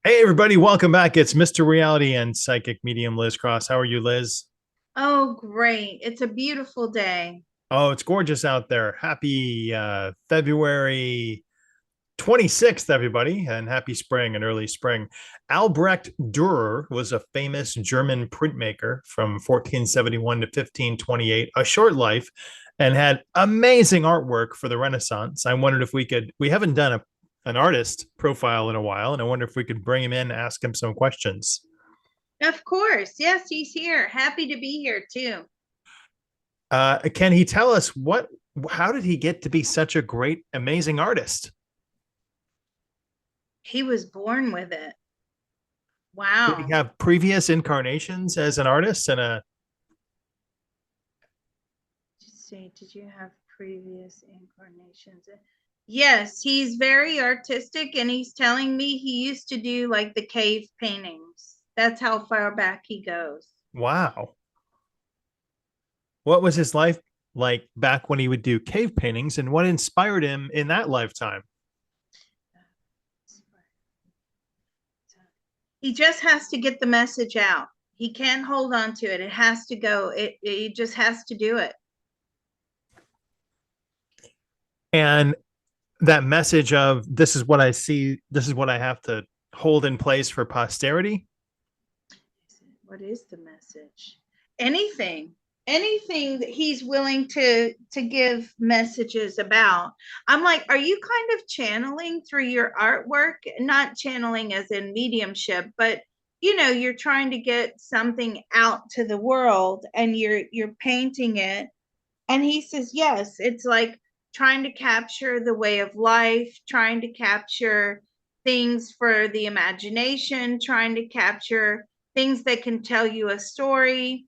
Hey, everybody, welcome back. It's Mr. Reality and Psychic Medium Liz Cross. How are you, Liz? Oh, great. It's a beautiful day. Oh, it's gorgeous out there. Happy February 26th, everybody, and happy spring and early spring. Albrecht Dürer was a famous German printmaker from 1471 to 1528, a short life, and had amazing artwork for the Renaissance. I wondered if we haven't done an artist profile in a while, and I wonder if we could bring him in, ask him some questions. Of course. Yes, he's here. Happy to be here too. Can he tell us how did he get to be such a great, amazing artist? He was born with it. Did he Wow. have previous incarnations as an artist and a Just say, did you have previous incarnations? Yes, he's very artistic, and he's telling me he used to do like the cave paintings. That's how far back he goes. wow? What was his life like back when he would do cave paintings, and what inspired him in that lifetime? He just has to get the message out. He can't hold on to it. It has to go. It just has to do it. And that message of this is what I see, this is what I have to hold in place for posterity. What is the message? Anything, anything that he's willing to give messages about. I'm like, are you kind of channeling through your artwork? Not channeling as in mediumship, but you're trying to get something out to the world, and you're painting it. And he says, yes, it's like trying to capture the way of life, trying to capture things for the imagination, trying to capture things that can tell you a story.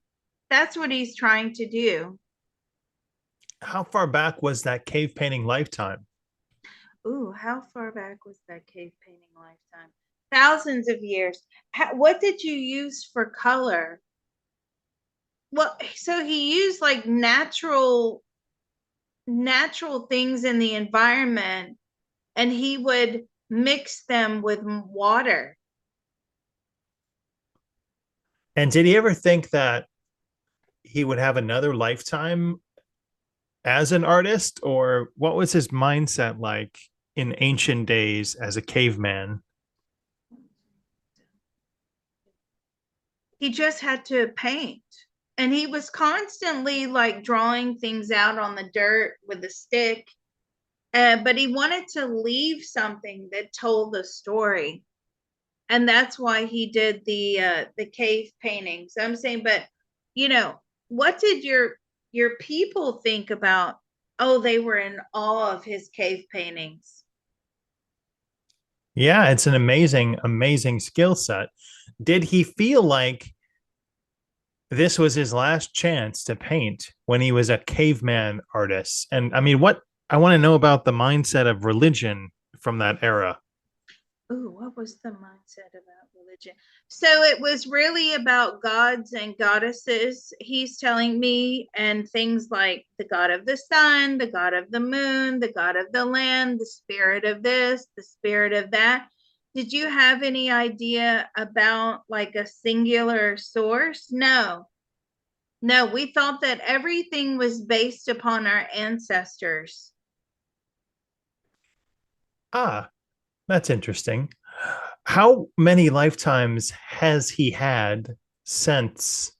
That's what he's trying to do. How far back was that cave painting lifetime? Ooh, how far back was that cave painting lifetime? Thousands of years. What did you use for color? Well, so he used like natural things in the environment, and he would mix them with water. And did he ever think that he would have another lifetime as an artist, or what was his mindset like in ancient days as a caveman? He just had to paint, and he was constantly like drawing things out on the dirt with a stick. But he wanted to leave something that told a story, and that's why he did the cave paintings. I'm saying, but what did your people think about? Oh, they were in awe of his cave paintings. Yeah, it's an amazing, amazing skill set. Did he feel like this was his last chance to paint when he was a caveman artist? And I mean, what I want to know about the mindset of religion from that era. Ooh, what was the mindset about religion? So it was really about gods and goddesses, he's telling me, and things like the god of the sun, the god of the moon, the god of the land, the spirit of this, the spirit of that. Did you have any idea about like a singular source? No, no, we thought that everything was based upon our ancestors. Ah, that's interesting. How many lifetimes has he had since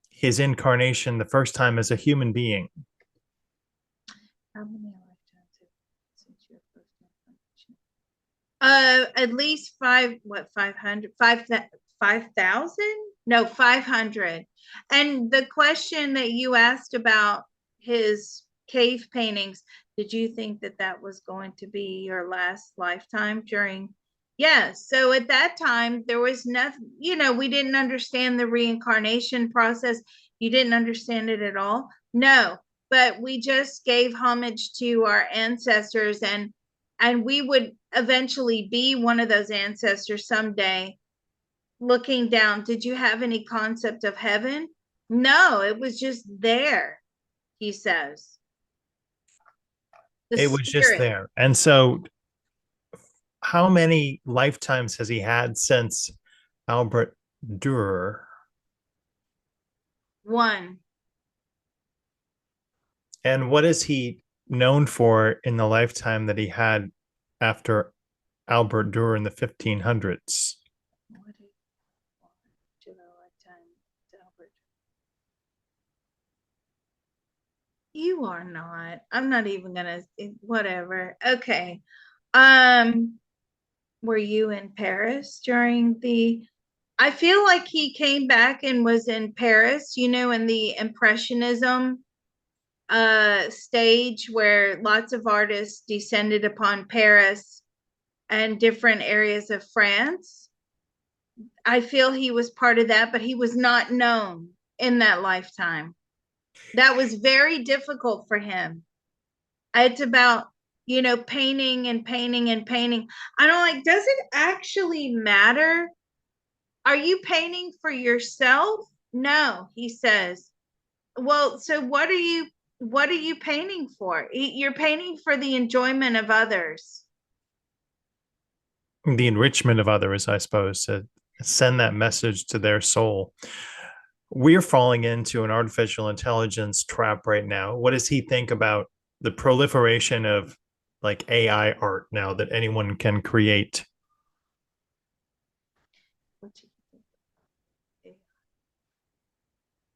his incarnation the first time as a human being? How many lifetimes since your first incarnation? At least five, what, 500, 5,000? No, 500. And the question that you asked about his cave paintings, did you think that that was going to be your last lifetime during? Yes. So at that time, there was nothing, we didn't understand the reincarnation process. You didn't understand it at all? No, but we just gave homage to our ancestors, and we would eventually be one of those ancestors someday, looking down, did you have any concept of heaven? No, it was just there, he says. The It was just spirit. there. And so, how many lifetimes has he had since Albert Dürer? One. And what is he known for in the lifetime that he had after Albert Dürer in the 1500s? What did I lifetime, Albert? You are not. I'm not even gonna. Whatever. Okay. Were you in Paris during the? I feel like he came back and was in Paris. You know, in the Impressionism stage where lots of artists descended upon Paris and different areas of France. I feel he was part of that, but he was not known in that lifetime. That was very difficult for him. It's about, painting and painting and painting. I don't like, does it actually matter? Are you painting for yourself? No, he says. Well, so what are you painting for? You're painting for the enjoyment of others. The enrichment of others, I suppose, to send that message to their soul. We're falling into an artificial intelligence trap right now. What does he think about the proliferation of like AI art now that anyone can create?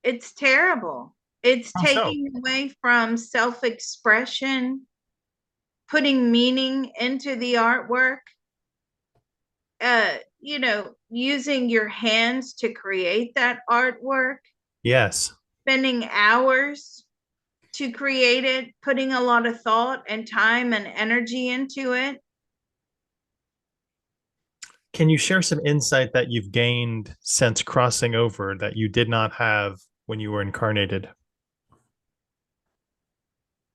It's terrible. It's How so? taking away from self-expression, putting meaning into the artwork, using your hands to create that artwork, Yes. spending hours to create it, putting a lot of thought and time and energy into it. Can you share some insight that you've gained since crossing over that you did not have when you were incarnated?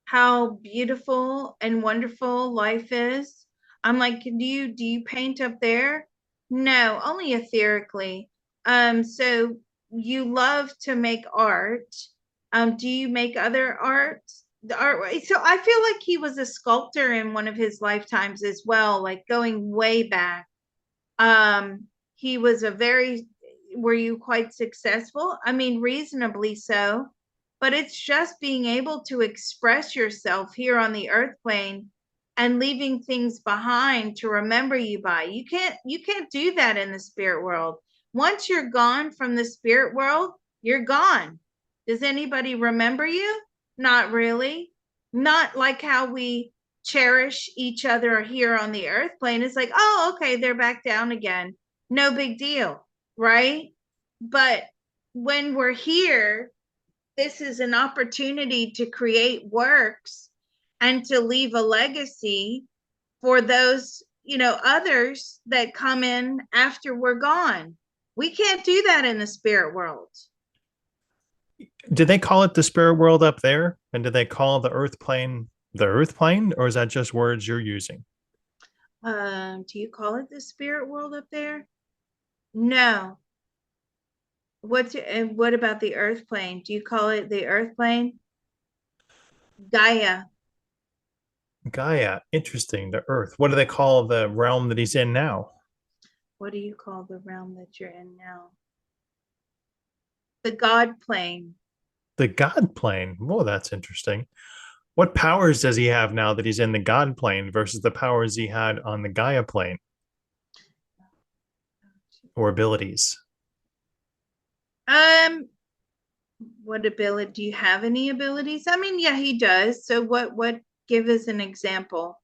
How beautiful and wonderful life is. I'm like, do you paint up there? No, only etherically. So you love to make art. Do you make other art? The art. So I feel like he was a sculptor in one of his lifetimes as well, like going way back. He was were you quite successful? I mean, reasonably so, but it's just being able to express yourself here on the earth plane and leaving things behind to remember you by. You can't do that in the spirit world. Once you're gone from the spirit world, you're gone. Does anybody remember you? Not really. Not like how we cherish each other here on the earth plane. It's like, oh, okay, they're back down again. No big deal, right? But when we're here, this is an opportunity to create works and to leave a legacy for those, others that come in after we're gone. We can't do that in the spirit world. Did they call it the spirit world up there? And did they call the earth plane? Or is that just words you're using? Do you call it the spirit world up there? No. And what about the earth plane? Do you call it the earth plane? Gaia. Gaia, interesting. The earth. What do they call the realm that he's in now? What do you call the realm that you're in now? The God plane. The God plane. Whoa, that's interesting. What powers does he have now that he's in the God plane versus the powers he had on the Gaia plane or abilities? Um, what ability do you have any abilities? I mean, yeah, he does. So what give us an example?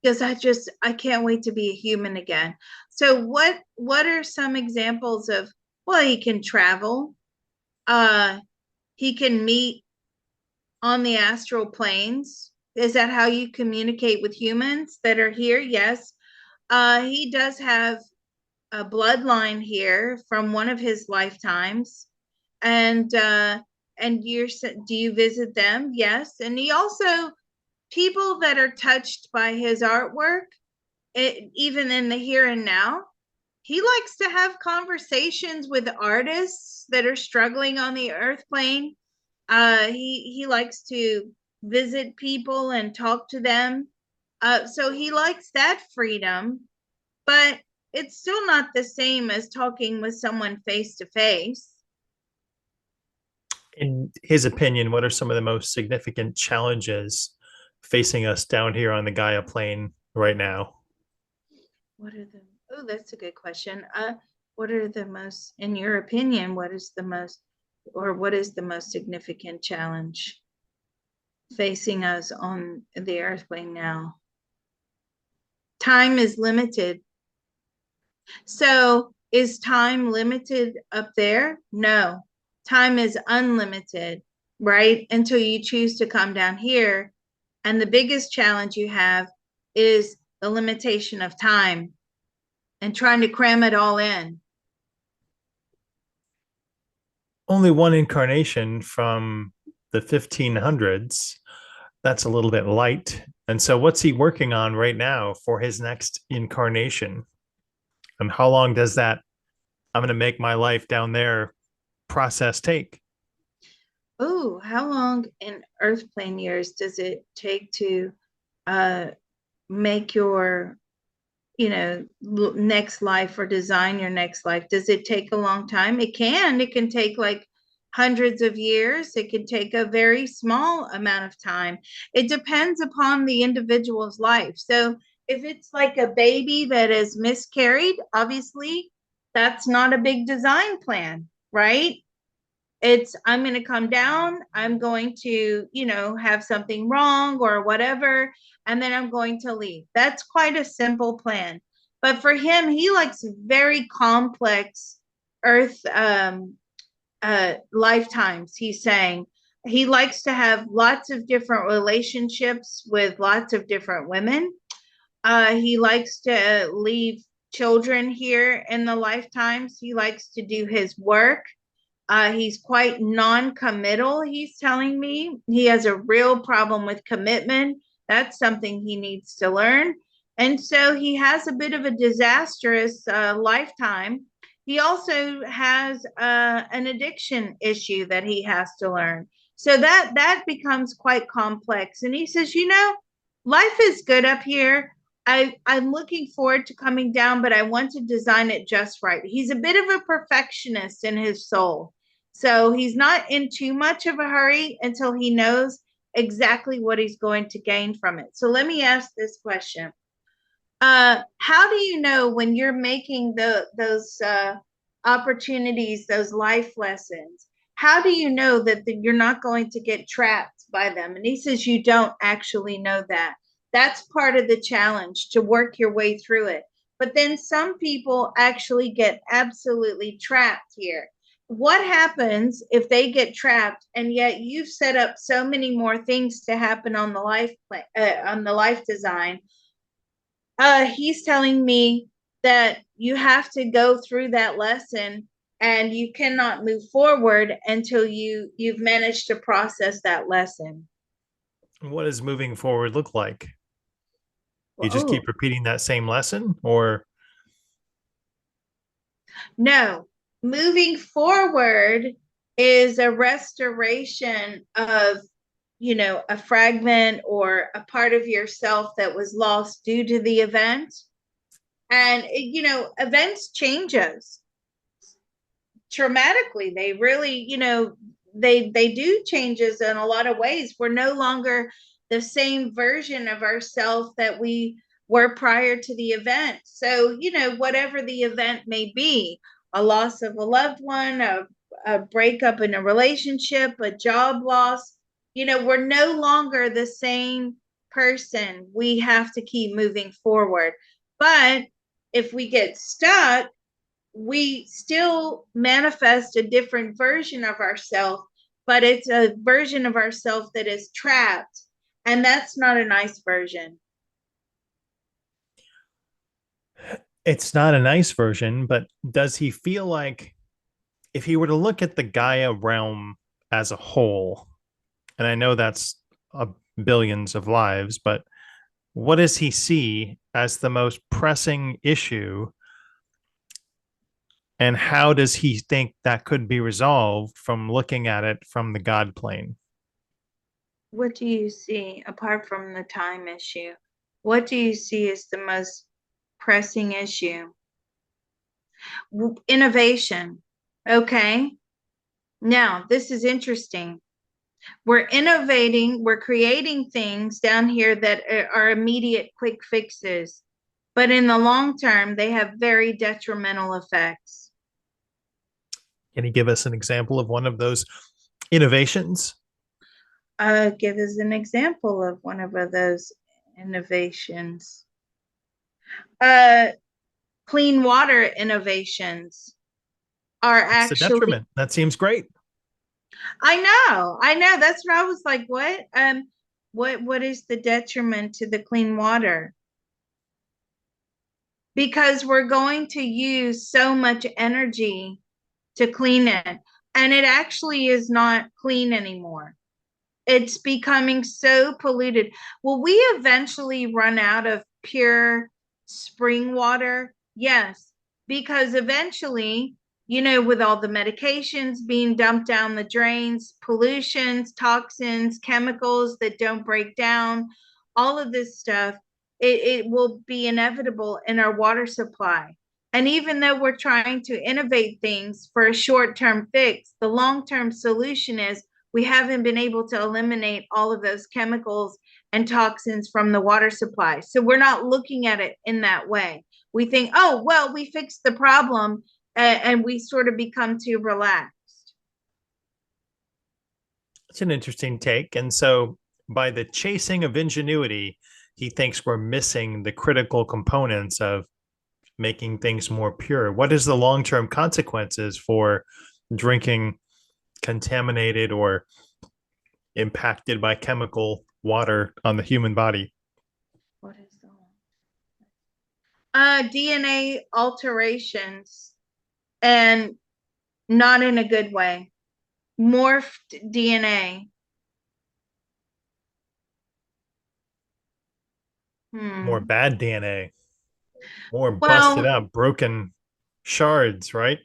Because I can't wait to be a human again. So what are some examples of, well, he can travel, he can meet on the astral planes. Is that how you communicate with humans that are here? Yes. He does have a bloodline here from one of his lifetimes. And do you visit them? Yes. And he also, people that are touched by his artwork, even in the here and now. He likes to have conversations with artists that are struggling on the earth plane. He likes to visit people and talk to them. So he likes that freedom, but it's still not the same as talking with someone face to face. In his opinion, what are some of the most significant challenges facing us down here on the Gaia plane right now? What are the, oh, that's a good question. What are the most, in your opinion, what is the most, or what is the most significant challenge facing us on the earth plane now? Time is limited. So is time limited up there? No, time is unlimited, right? Until you choose to come down here. And the biggest challenge you have is the limitation of time and trying to cram it all in. Only one incarnation from the 1500s. That's a little bit light. And so, what's he working on right now for his next incarnation? And how long does that I'm going to make my life down there process take? Oh, how long in earth plane years does it take to uh, make your, next life or design your next life? Does it take a long time? It can take like hundreds of years. It can take a very small amount of time. It depends upon the individual's life. So if it's like a baby that is miscarried, obviously that's not a big design plan, right? It's, I'm going to come down, I'm going to, have something wrong or whatever, and then I'm going to leave. That's quite a simple plan. But for him, he likes very complex earth lifetimes. He's saying he likes to have lots of different relationships with lots of different women. He likes to leave children here in the lifetimes. He likes to do his work. He's quite non-committal, he's telling me. He has a real problem with commitment. That's something he needs to learn. And so he has a bit of a disastrous lifetime. He also has an addiction issue that he has to learn. So that becomes quite complex. And he says, life is good up here. I'm looking forward to coming down, but I want to design it just right. He's a bit of a perfectionist in his soul. So he's not in too much of a hurry until he knows exactly what he's going to gain from it. So let me ask this question. How do you know when you're making those opportunities, those life lessons? How do you know that you're not going to get trapped by them? And he says you don't actually know that. That's part of the challenge, to work your way through it. But then some people actually get absolutely trapped here. What happens if they get trapped and yet you've set up so many more things to happen on the on the life design? He's telling me that you have to go through that lesson and you cannot move forward until you've managed to process that lesson. What does moving forward look like? You just Oh, keep repeating that same lesson, or no. Moving forward is a restoration of, a fragment or a part of yourself that was lost due to the event. And, events change us traumatically. They really, they do change us in a lot of ways. We're no longer the same version of ourselves that we were prior to the event. So, whatever the event may be, a loss of a loved one, a breakup in a relationship, a job loss, we're no longer the same person. We have to keep moving forward. But if we get stuck, we still manifest a different version of ourselves, but it's a version of ourselves that is trapped. And that's not a nice version. it's not a nice version, but does he feel like if he were to look at the Gaia realm as a whole, and I know that's billions of lives, but what does he see as the most pressing issue, and how does he think that could be resolved from looking at it from the God plane? What do you see apart from the time issue? What do you see as the most pressing issue? Innovation. Okay. Now, this is interesting. We're innovating, we're creating things down here that are immediate quick fixes, but in the long term, they have very detrimental effects. Can you give us an example of one of those innovations? Give us an example of one of those innovations. Uh, Clean water innovations are What's the actually, detriment? That seems great. I know. That's what I was like, what? What is the detriment to the clean water? Because we're going to use so much energy to clean it, and it actually is not clean anymore. It's becoming so polluted. Will we eventually run out of pure spring water? Yes, because eventually, with all the medications being dumped down the drains, pollutions, toxins, chemicals that don't break down, all of this stuff, it will be inevitable in our water supply. And even though we're trying to innovate things for a short term fix, the long term solution is we haven't been able to eliminate all of those chemicals and toxins from the water supply. So we're not looking at it in that way. We think, oh, well, we fixed the problem, and we sort of become too relaxed. It's an interesting take. And so, by the chasing of ingenuity, he thinks we're missing the critical components of making things more pure. What is the long-term consequences for drinking contaminated or impacted by chemical water on the human body? What is the DNA alterations, and not in a good way. Morphed DNA. More bad DNA, more busted Well, up, broken shards, right?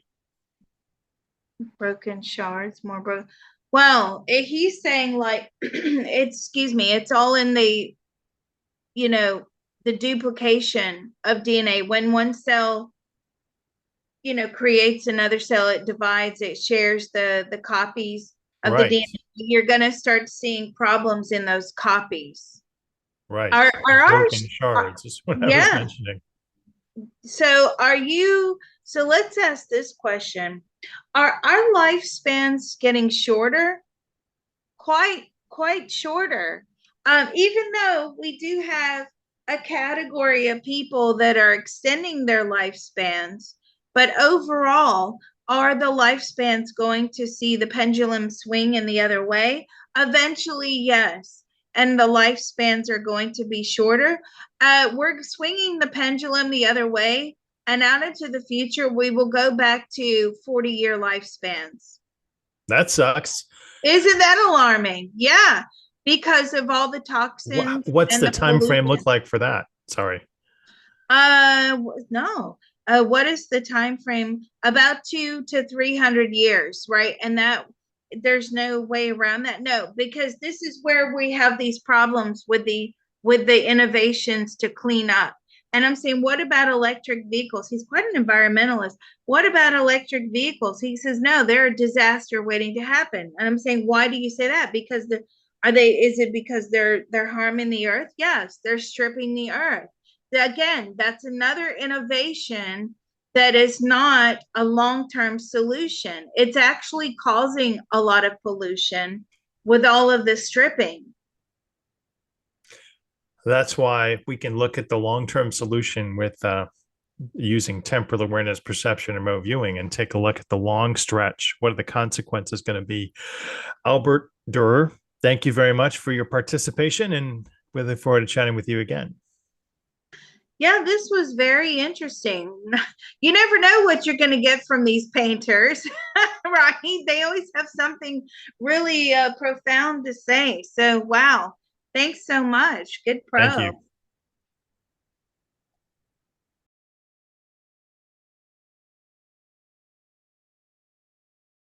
broken shards, more broken. Well, he's saying like, excuse me, it's all in you know, the duplication of DNA. When one cell, creates another cell, it divides, it shares the copies of the Right, DNA. You're going to start seeing problems in those copies. right. Are Broken ours, shards is what I was yeah. mentioning. So let's ask this question. Are our lifespans getting shorter? Quite shorter. Even though we do have a category of people that are extending their lifespans, but overall, are the lifespans going to see the pendulum swing in the other way? Eventually, yes. And the lifespans are going to be shorter. We're swinging the pendulum the other way, and out into the future, we will go back to 40-year lifespans. That sucks. Isn't that alarming? Yeah, because of all the toxins What's and the the time frame pollution. look like for that? Sorry. No. What is the time frame? About 200 to 300 years, right? And that there's no way around that. No, because this is where we have these problems with the innovations to clean up. And I'm saying, what about electric vehicles? He's quite an environmentalist. What about electric vehicles? He says, no, they're a disaster waiting to happen. And I'm saying, why do you say that? Because is it because they're harming the earth? Yes, they're stripping the earth. Again, that's another innovation that is not a long-term solution. It's actually causing a lot of pollution with all of the stripping. That's why we can look at the long-term solution with using temporal awareness, perception, and remote viewing, and take a look at the long stretch. What are the consequences going to be? Albert Durer, thank you very much for your participation, and we look forward to chatting with you again. Yeah, this was very interesting. You never know what you're going to get from these painters, right? They always have something really profound to say. So, wow. Thanks so much. Good Thank you. probe.